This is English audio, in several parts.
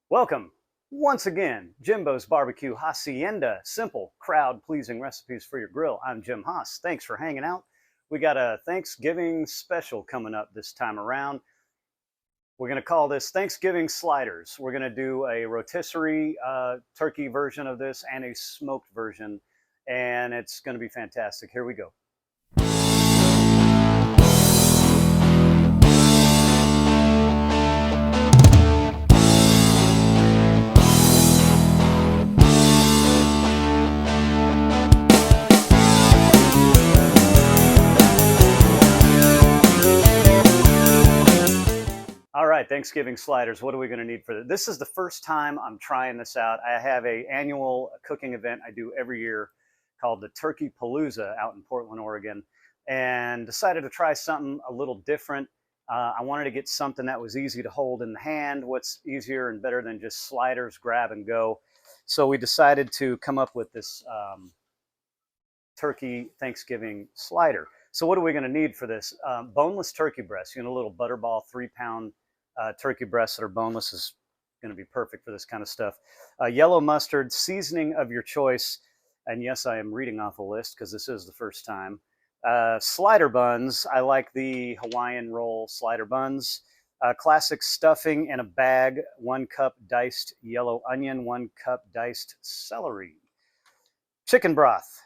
Welcome once again, Jimbo's Barbecue Hacienda. Simple, crowd-pleasing recipes for your grill. I'm Jim Haas. Thanks for hanging out. We got a Thanksgiving special coming up this time around. We're going to call this Thanksgiving Sliders. We're going to do a rotisserie turkey version of this and a smoked version, and it's going to be fantastic. Here we go. All right, Thanksgiving sliders. What are we going to need for this? This is the first time I'm trying this out. I have an annual cooking event I do every year called the Turkey Palooza out in Portland, Oregon, and decided to try something a little different. I wanted to get something that was easy to hold in the hand. What's easier and better than just sliders, grab and go? So we decided to come up with this turkey Thanksgiving slider. So what are we going to need for this? Boneless turkey breast. You know, a little butterball 3-pound turkey breasts that are boneless is going to be perfect for this kind of stuff. Yellow mustard, seasoning of your choice. And yes, I am reading off a list because this is the first time. Slider buns. I like the Hawaiian roll slider buns. Classic stuffing in a bag. 1 cup diced yellow onion. 1 cup diced celery. Chicken broth.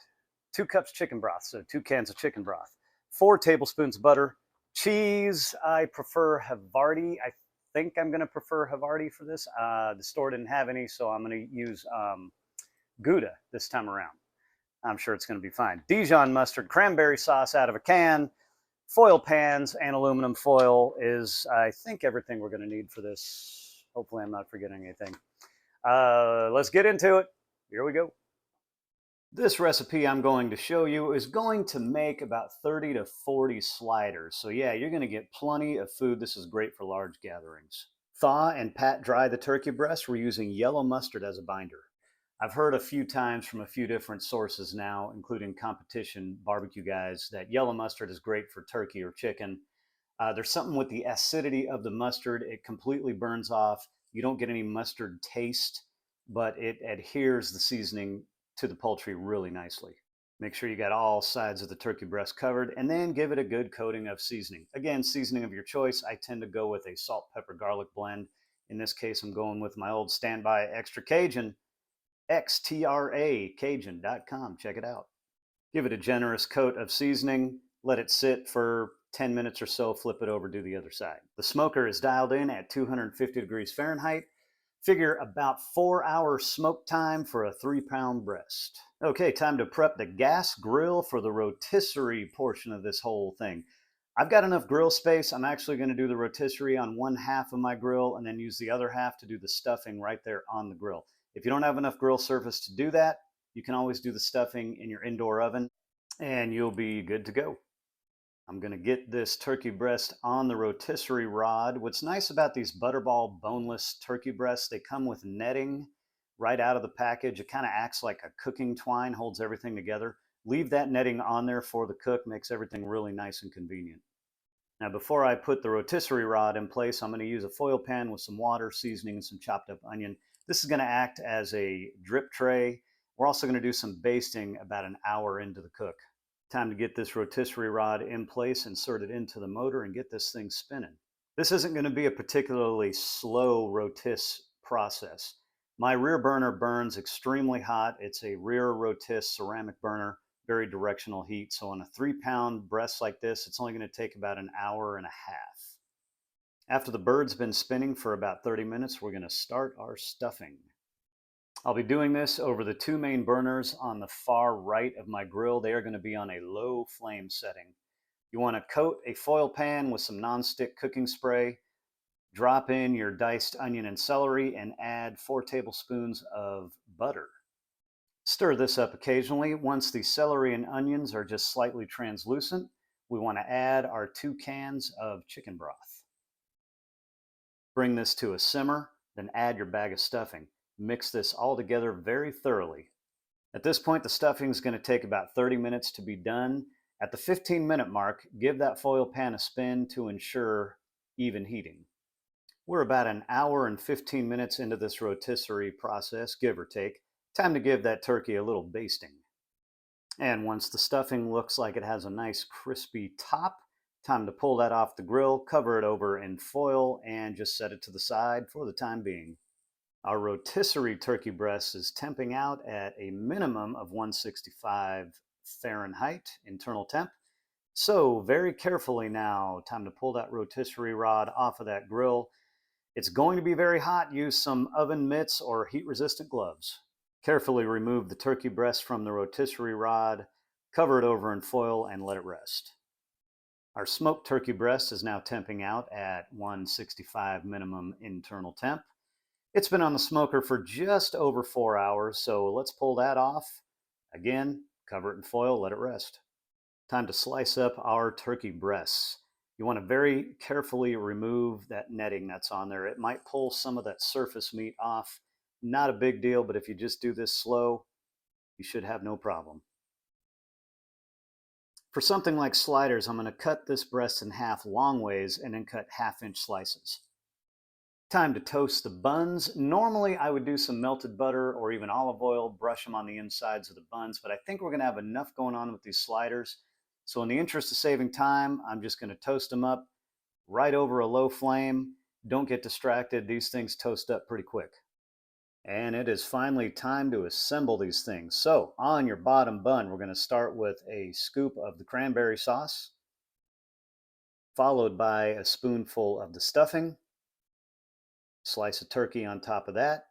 2 cups chicken broth, so 2 cans of chicken broth. 4 tablespoons butter. Cheese, I prefer Havarti. I think I'm going to prefer Havarti for this. The store didn't have any, so I'm going to use Gouda this time around. I'm sure it's going to be fine. Dijon mustard, cranberry sauce out of a can, foil pans, and aluminum foil is, I think, everything we're going to need for this. Hopefully I'm not forgetting anything. Let's get into it. Here we go. This recipe I'm going to show you is going to make about 30 to 40 sliders. So yeah, you're going to get plenty of food. This is great for large gatherings. Thaw and pat dry the turkey breast. We're using yellow mustard as a binder. I've heard a few times from a few different sources now, including competition barbecue guys, that yellow mustard is great for turkey or chicken. There's something with the acidity of the mustard. It completely burns off. You don't get any mustard taste, but it adheres the seasoning to the poultry really nicely. Make sure you got all sides of the turkey breast covered, and then give it a good coating of seasoning. Again, seasoning of your choice. I tend to go with a salt, pepper, garlic blend. In this case, I'm going with my old standby extra Cajun, XTRA, Cajun.com. Check it out. Give it a generous coat of seasoning. Let it sit for 10 minutes or so. Flip it over, do the other side. The smoker is dialed in at 250 degrees Fahrenheit. Figure about 4-hour smoke time for a 3-pound breast. Okay, time to prep the gas grill for the rotisserie portion of this whole thing. I've got enough grill space. I'm actually going to do the rotisserie on one half of my grill and then use the other half to do the stuffing right there on the grill. If you don't have enough grill surface to do that, you can always do the stuffing in your indoor oven and you'll be good to go. I'm going to get this turkey breast on the rotisserie rod. What's nice about these Butterball boneless turkey breasts, they come with netting right out of the package. It kind of acts like a cooking twine, holds everything together. Leave that netting on there for the cook, makes everything really nice and convenient. Now, before I put the rotisserie rod in place, I'm going to use a foil pan with some water, seasoning, and some chopped up onion. This is going to act as a drip tray. We're also going to do some basting about an hour into the cook. Time to get this rotisserie rod in place, insert it into the motor, and get this thing spinning. This isn't going to be a particularly slow rotis process. My rear burner burns extremely hot. It's a rear rotis ceramic burner, very directional heat. So on a 3-pound breast like this, it's only going to take about an hour and a half. After the bird's been spinning for about 30 minutes, we're going to start our stuffing. I'll be doing this over the 2 main burners on the far right of my grill. They are going to be on a low flame setting. You want to coat a foil pan with some nonstick cooking spray, drop in your diced onion and celery, and add 4 tablespoons of butter. Stir this up occasionally. Once the celery and onions are just slightly translucent, we want to add our 2 cans of chicken broth. Bring this to a simmer, then add your bag of stuffing. Mix this all together very thoroughly. At this point, the stuffing is going to take about 30 minutes to be done. At the 15-minute mark, give that foil pan a spin to ensure even heating. We're about an hour and 15 minutes into this rotisserie process, give or take. Time to give that turkey a little basting. And once the stuffing looks like it has a nice crispy top, time to pull that off the grill, cover it over in foil, and just set it to the side for the time being. Our rotisserie turkey breast is temping out at a minimum of 165 Fahrenheit internal temp. So very carefully now, time to pull that rotisserie rod off of that grill. It's going to be very hot. Use some oven mitts or heat-resistant gloves. Carefully remove the turkey breast from the rotisserie rod, cover it over in foil, and let it rest. Our smoked turkey breast is now temping out at 165 minimum internal temp. It's been on the smoker for just over 4 hours, so let's pull that off. Again, cover it in foil, let it rest. Time to slice up our turkey breasts. You want to very carefully remove that netting that's on there. It might pull some of that surface meat off. Not a big deal, but if you just do this slow, you should have no problem. For something like sliders, I'm going to cut this breast in half long ways and then cut 1/2-inch slices. Time to toast the buns. Normally I would do some melted butter or even olive oil, brush them on the insides of the buns, but I think we're going to have enough going on with these sliders. So in the interest of saving time, I'm just going to toast them up right over a low flame. Don't get distracted. These things toast up pretty quick. And it is finally time to assemble these things. So on your bottom bun, we're going to start with a scoop of the cranberry sauce, followed by a spoonful of the stuffing, slice of turkey on top of that,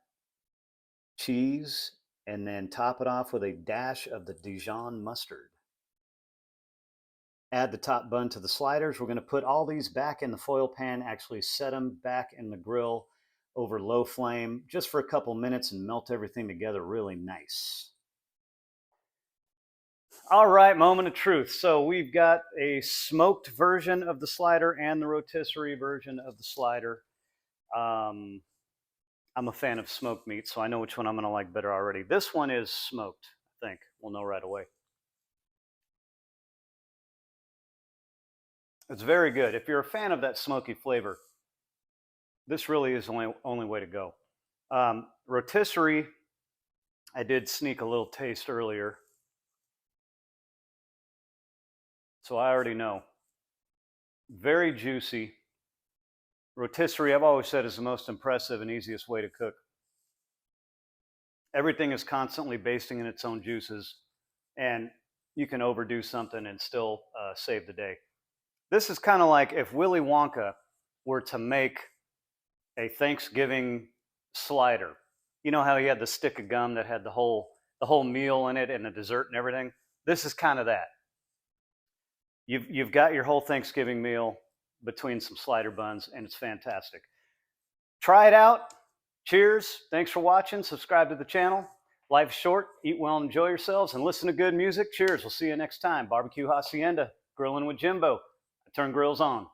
cheese, and then top it off with a dash of the Dijon mustard. Add the top bun to the sliders. We're going to put all these back in the foil pan, actually set them back in the grill over low flame just for a couple minutes and melt everything together really nice. All right, moment of truth. So we've got a smoked version of the slider and the rotisserie version of the slider. I'm a fan of smoked meat, so I know which one I'm going to like better already. This one is smoked, I think. We'll know right away. It's very good. If you're a fan of that smoky flavor, this really is the only way to go. Rotisserie, I did sneak a little taste earlier, so I already know. Very juicy. Rotisserie, I've always said, is the most impressive and easiest way to cook. Everything is constantly basting in its own juices, and you can overdo something and still save the day. This is kind of like if Willy Wonka were to make a Thanksgiving slider. You know how he had the stick of gum that had the whole meal in it and the dessert and everything? This is kind of that. You've got your whole Thanksgiving meal between some slider buns, and it's fantastic. Try it out. Cheers. Thanks for watching. Subscribe to the channel. Life's short. Eat well and enjoy yourselves, and listen to good music. Cheers. We'll see you next time. Barbecue Hacienda. Grilling with Jimbo. I turn grills on.